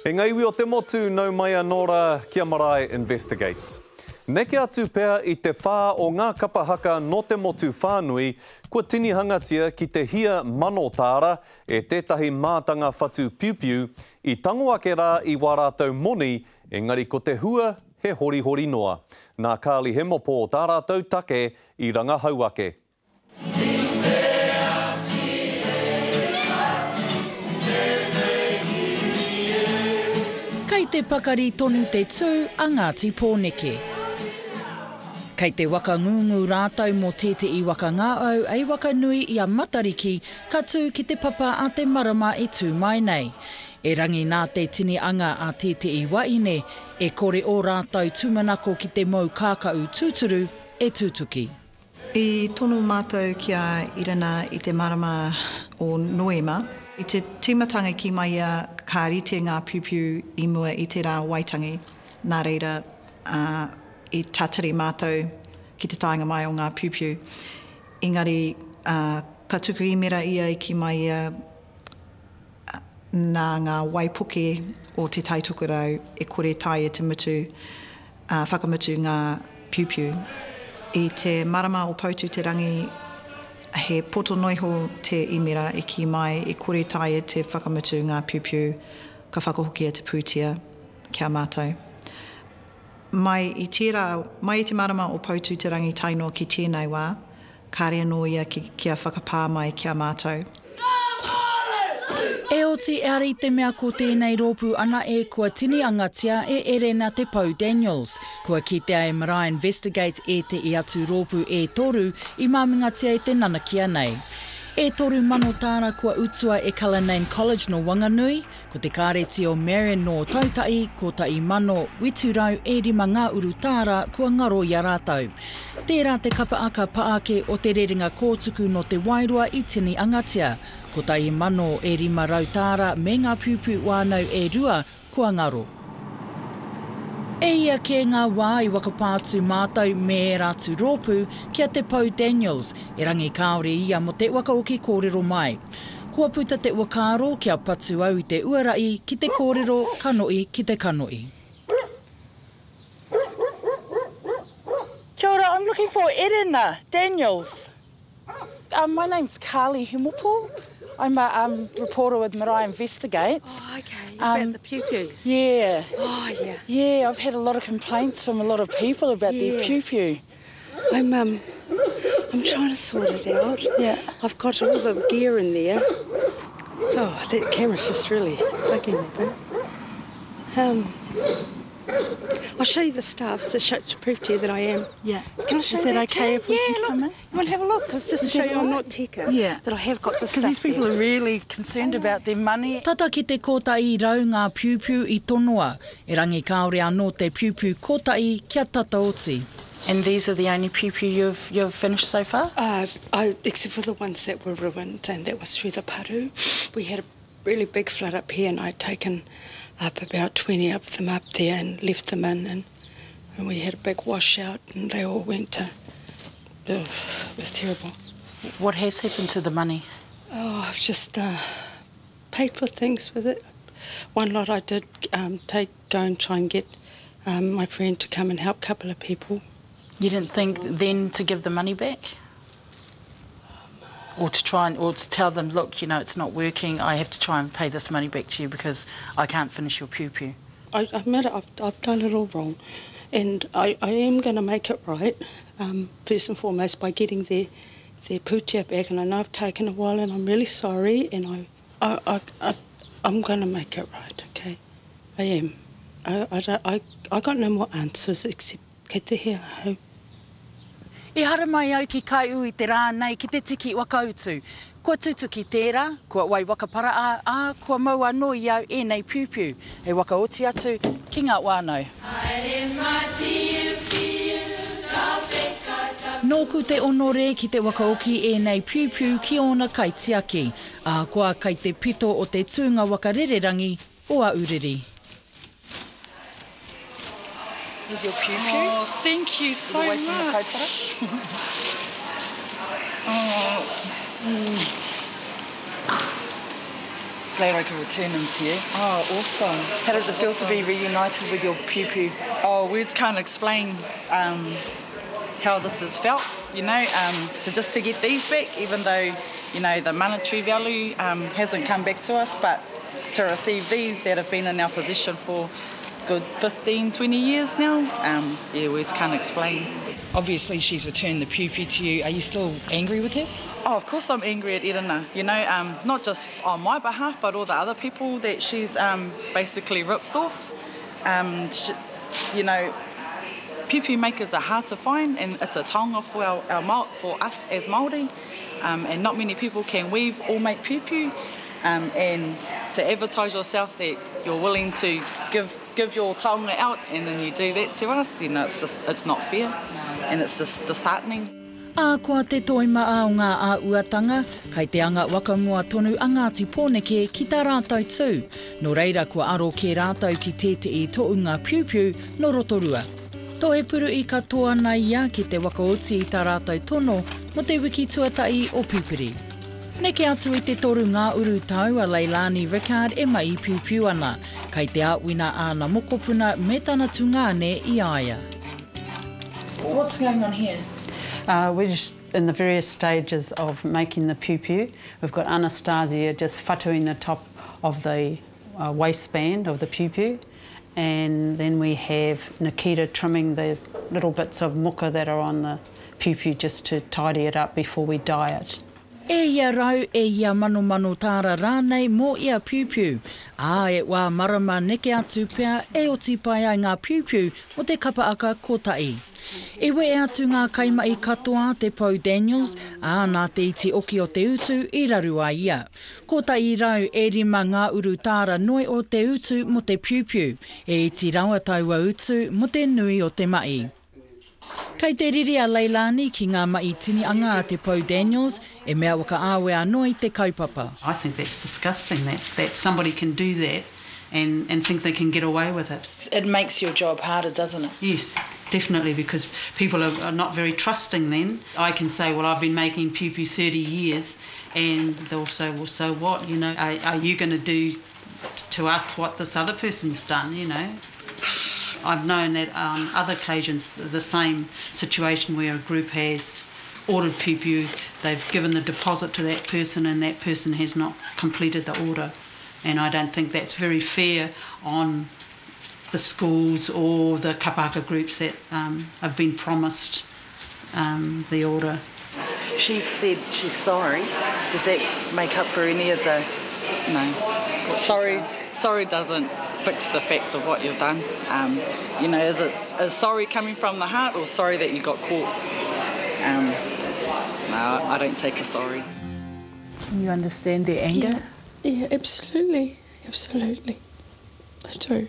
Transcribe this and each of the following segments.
E ngaiwi o te motu nau mai anora kia Marae Investigates. Neke atu pea I te whā o ngā Kapa Haka no te motu whānui, kua tini hangatia ki te hia mano tāra e tētahi mātanga whatu piupiu I tango ake rā I wārātau moni, engari ko te hua he hori noa. Nā kāli he mopo o tā rātau take I ranga hauake. Kei te pakari tonu te tū a Ngāti Pōneke. Kei te waka ngungu rātau mō tete I waka ngāau ei waka nui I a matariki ka tū ki te papa a te marama e tū mai nei. E rangi nā te tini anga a tete I waine, e kore o rātau tūmanako ki te mau kākau tūturu e tūtuki. I tono mātou kia irana I te marama o Noema, I te timatanga ki mai a ka rite ngā piupiu I mua I te rā waitangi, nā reira I tatari mātou ki te tainga mai o ngā piupiu. Engari, ka tuku I mera ia I ki mai nā ngā waipuke o te taituku rau e kore tai e te mutu, whakamutu ngā piupiu. I te marama o pautu te rangi, he poto noiho te imera e ki mai e kore tai e te whakamutu ngā piupiu ka whakahokia te pūtia kia mātou. Mai I te marama o pautu te rangi tainoa ki tēnei wā, ka rea no ia kia whakapā mai kia mātou. E o te ari te mea ko tēnei rōpū ana e kua tini angatia e Erena te Pau Daniels. Kua kitea e Marae Investigates e te I atu rōpū e toru I māmingatia e te nanakia nei. E toru mano tāra kua utua e Cullinan College no Wanganui, ko te kāreti o Marion no Tautai, ko tai mano witurau e rima ngā uru tāra kua ngaro I a rātau. Tērā te Kapa Haka paake o te rerenga kōtuku no te wairua I tini angatia, ko tai mano e rima rau tāra me ngā piupiu wānau e rua kua ngaro. E ia ke ngā wā I wakapātu mātou me e rātu rōpū kia te Pau Daniels, e rangi kāore ia mo te wakaoki kōrero mai. Kua puta te wakaro kia patu au I te uarai ki te kōrero kanoi ki te kanoi. Kia ora, I'm looking for Erena Daniels. My name's Carly Humopo. I'm a reporter with Marae Investigates. Oh, okay. About the piupius? Yeah. Oh, yeah. Yeah, I've had a lot of complaints from a lot of people about their piupiu. I'm trying to sort it out. Yeah. I've got all the gear in there. Oh, that camera's just really bugging me. I'll show you the staff to prove to you that I am. Yeah. Can I show Is you that that okay if we can look, come in? You want to have a look? Because just to show you I'm not teka. Yeah. That I have got the stuff Because these people are really concerned about their money. Tata ki te kotai rau ngā piupiu I tonoa. E rangi kāore anō te piupiu kotai kia tata oti. And these are the only piupiu you've finished so far? Except for the ones that were ruined, and that was through the paru. We had a really big flood up here, and I'd taken up about 20 of them up there and left them in, and we had a big washout, and they all went to... it was terrible. What has happened to the money? Oh, I've just paid for things with it. One lot I did go and try and get my friend to come and help a couple of people. You didn't think then to give the money back? Or to tell them, look, you know, it's not working, I have to try and pay this money back to you because I can't finish your piupiu. I admit it, I've done it all wrong. And I am going to make it right, first and foremost, by getting their pūtia back. And I know I've taken a while, and I'm really sorry, and I'm going to make it right, okay? I am. I got no more answers except kei te hea hau. E hara mai au ki kai ui te rā nei ki te tiki wakautu. Kua tutu ki tērā, kua wai wakapara kua mau anō I au e nei piupiu. E waka oti atu ki ngā wānau. Nōku te onore ki te wakaoki e nei piupiu ki ona kai tiaki. Kua kai te pito o te tūnga wakarererangi o a uriri. Here's your piupiu. Oh, thank you so much. glad I could return them to you. Oh, awesome. How does it feel to be reunited with your piupiu? Oh, words can't explain how this has felt, you know, to get these back, even though, you know, the monetary value hasn't come back to us, but to receive these that have been in our possession for good 15, 20 years now, yeah, words can't explain. Obviously, she's returned the piupiu to you. Are you still angry with her? Oh, of course I'm angry at Irina, you know, not just on my behalf, but all the other people that she's basically ripped off. You know, piupiu makers are hard to find, and it's a taonga for us as Māori, and not many people can weave or make piupiu, and to advertise yourself that you're willing to give your taonga out and then you do that to us, you know, it's not fair, and it's just disheartening. Koa te toima o ngā āuatanga, kai te anga wakamua tonu angāti pōneke ki tā rātou tū. No reira kua aro ke rātou ki tētei toʻunga piupiu no rotorua. Tō he puru i katoa nei ia ki te wakaoti i tā rātou tono mo te wiki tuatai o Pupiri. Neke atu i te toru ngā uru tau a Leilani Rickard e mai piupiu ana, kai te āwina āna mokopuna me tana tungane i aia. What's going on here? We're just in the various stages of making the piupiu. We've got Anastasia just whatuing the top of the waistband of the piupiu, and then we have Nikita trimming the little bits of muka that are on the piupiu just to tidy it up before we dye it. E ia rau e ia mano tāra rānei mō ia piupiu. E wā marama neke atu pea e oti pai ai ngā piupiu o te Kapa Haka kotai. E we atu ngā kaimai katoa te Pau Daniels, nā te iti oki o te utu i rarua ia. Kotai rau e rima ngā uru tāra noi o te utu mo te piupiu, e iti rawa taua utu mo te nui o te mai. Kei te riri a Leilani ki ngā mai tini anga a te Pau Daniels, e mea waka awe anoi te kaupapa. I think that's disgusting that somebody can do that and think they can get away with it. It makes your job harder, doesn't it? Yes, definitely, because people are not very trusting then. I can say, well, I've been making piupiu 30 years, and they'll say, well, so what? You know, are you going to do to us what this other person's done, you know? I've known that on other occasions, the same situation where a group has ordered piupiu, they've given the deposit to that person and that person has not completed the order. And I don't think that's very fair on the schools or the Kapa Haka groups that have been promised the order. She said she's sorry. Does that make up for any of the... No. Sorry doesn't fix the fact of what you've done. You know, is sorry coming from the heart or sorry that you got caught? No, I don't take a sorry. Can you understand their anger? Yeah, absolutely. Absolutely. I do.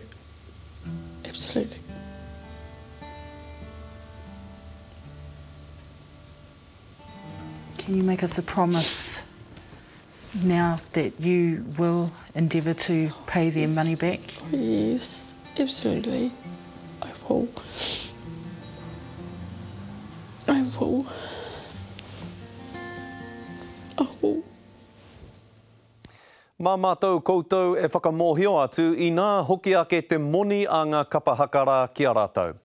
Absolutely. Can you make us a promise now that you will endeavour to pay their money back? Oh, yes, absolutely. I will. I will. I will. Mā mātou koutou e whakamohio atu i nā hoki ake te moni a ngā Kapa Haka rā ki a rātou.